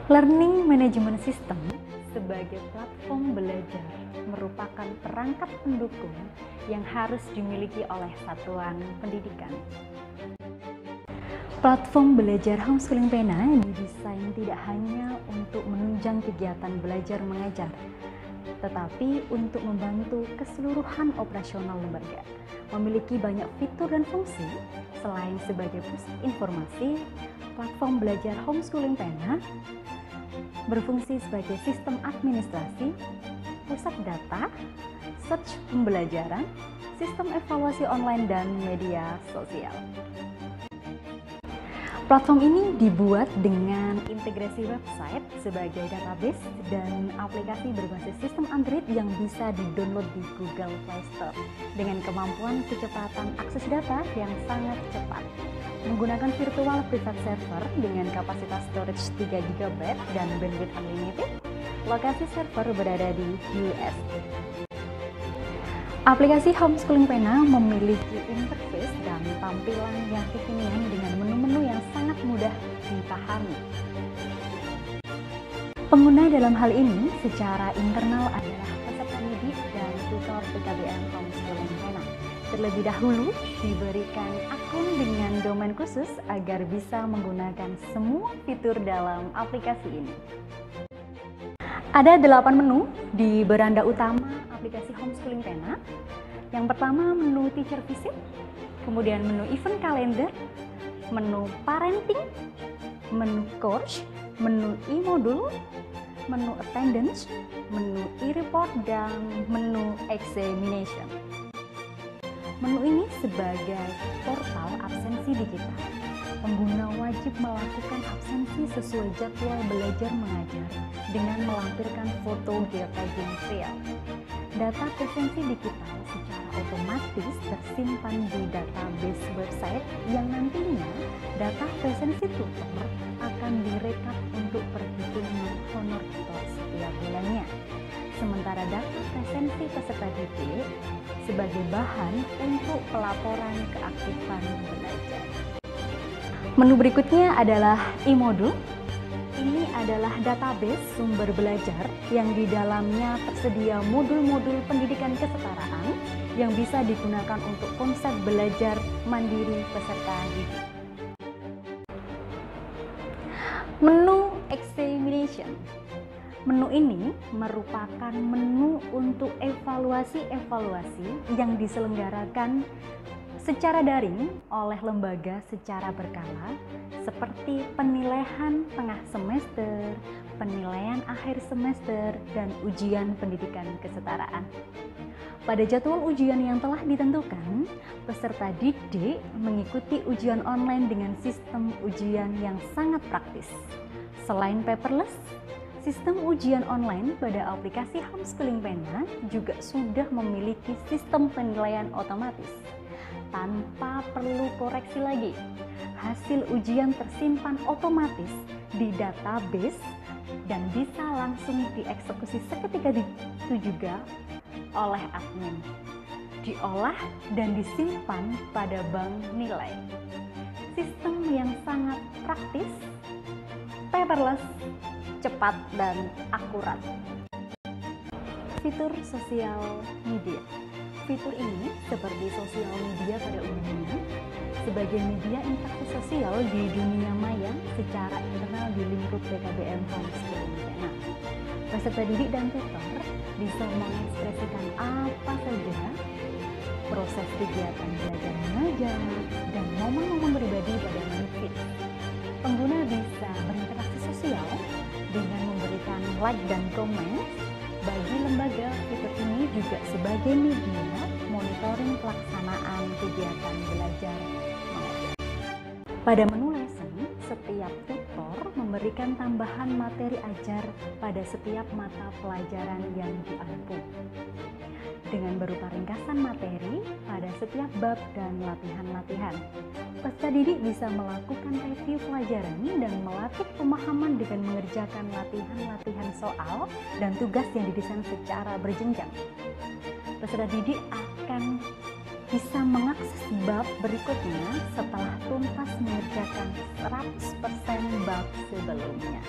Learning Management System sebagai platform belajar merupakan perangkat pendukung yang harus dimiliki oleh satuan pendidikan. Platform belajar Homeschooling Pena didesain tidak hanya untuk menunjang kegiatan belajar mengajar, tetapi untuk membantu keseluruhan operasional lembaga. Memiliki banyak fitur dan fungsi, selain sebagai pusat informasi, platform belajar Homeschooling Pena berfungsi sebagai sistem administrasi, pusat data, search pembelajaran, sistem evaluasi online, dan media sosial. Platform ini dibuat dengan integrasi website sebagai database dan aplikasi berbasis sistem Android yang bisa di-download di Google Play Store dengan kemampuan kecepatan akses data yang sangat cepat. Menggunakan virtual private server dengan kapasitas storage 3 GB dan bandwidth unlimited, lokasi server berada di US. Aplikasi Homeschooling Pena memiliki interface dan tampilan yang kekinian dengan menu-menu yang sangat mudah dipahami. Pengguna dalam hal ini secara internal adalah peserta didik dan tutor PKBM Homeschooling Pena. Terlebih dahulu diberikan akun dengan domain khusus agar bisa menggunakan semua fitur dalam aplikasi ini. Ada 8 menu di beranda utama aplikasi Homeschooling Pena. Yang pertama menu Teacher Visit, kemudian menu Event Calendar, menu Parenting, menu Course, menu e-module, menu Attendance, menu e-report, dan menu Examination. Menu ini sebagai portal absensi digital. Pengguna wajib melakukan absensi sesuai jadwal belajar mengajar dengan melampirkan foto geotagging real. Data presensi digital secara otomatis tersimpan di database website yang nantinya data presensi tutor akan direkap untuk perhitungan honor tutor setiap bulannya. Sementara data presensi peserta didik sebagai bahan untuk pelaporan keaktifan belajar. Menu berikutnya adalah e-module. Ini adalah database sumber belajar yang di dalamnya tersedia modul-modul pendidikan kesetaraan yang bisa digunakan untuk konsep belajar mandiri peserta didik. Menu Examination. Menu ini merupakan menu untuk evaluasi-evaluasi yang diselenggarakan secara daring oleh lembaga secara berkala seperti penilaian tengah semester, penilaian akhir semester, dan ujian pendidikan kesetaraan. Pada jadwal ujian yang telah ditentukan, peserta didik mengikuti ujian online dengan sistem ujian yang sangat praktis. Selain paperless, sistem ujian online pada aplikasi Homeschooling Pena juga sudah memiliki sistem penilaian otomatis. Tanpa perlu koreksi lagi, hasil ujian tersimpan otomatis di database dan bisa langsung dieksekusi seketika itu juga oleh admin, diolah dan disimpan pada bank nilai. Sistem yang sangat praktis, paperless, cepat, dan akurat. Fitur sosial media. Fitur ini seperti sosial media pada umumnya sebagai media interaksi sosial di dunia maya secara internal di lingkup PKBM Homeschooling Pena. Peserta didik dan tutor bisa mengekspresikan apa saja proses kegiatan belajar mengajar dan momen-momen pribadi pada menu feed. Pengguna bisa berinteraksi sosial dengan memberikan like dan komen. Bagi lembaga, fitur ini juga sebagai media monitoring pelaksanaan kegiatan belajar mengajar. Pada menu lesson, setiap tutor memberikan tambahan materi ajar pada setiap mata pelajaran yang diampu dengan berupa ringkasan materi pada setiap bab dan latihan-latihan. Peserta didik bisa melakukan review pelajaran dan melatih pemahaman dengan mengerjakan latihan-latihan soal dan tugas yang didesain secara berjenjang. Peserta didik akan bisa mengakses bab berikutnya setelah tuntas mengerjakan 100% bab sebelumnya.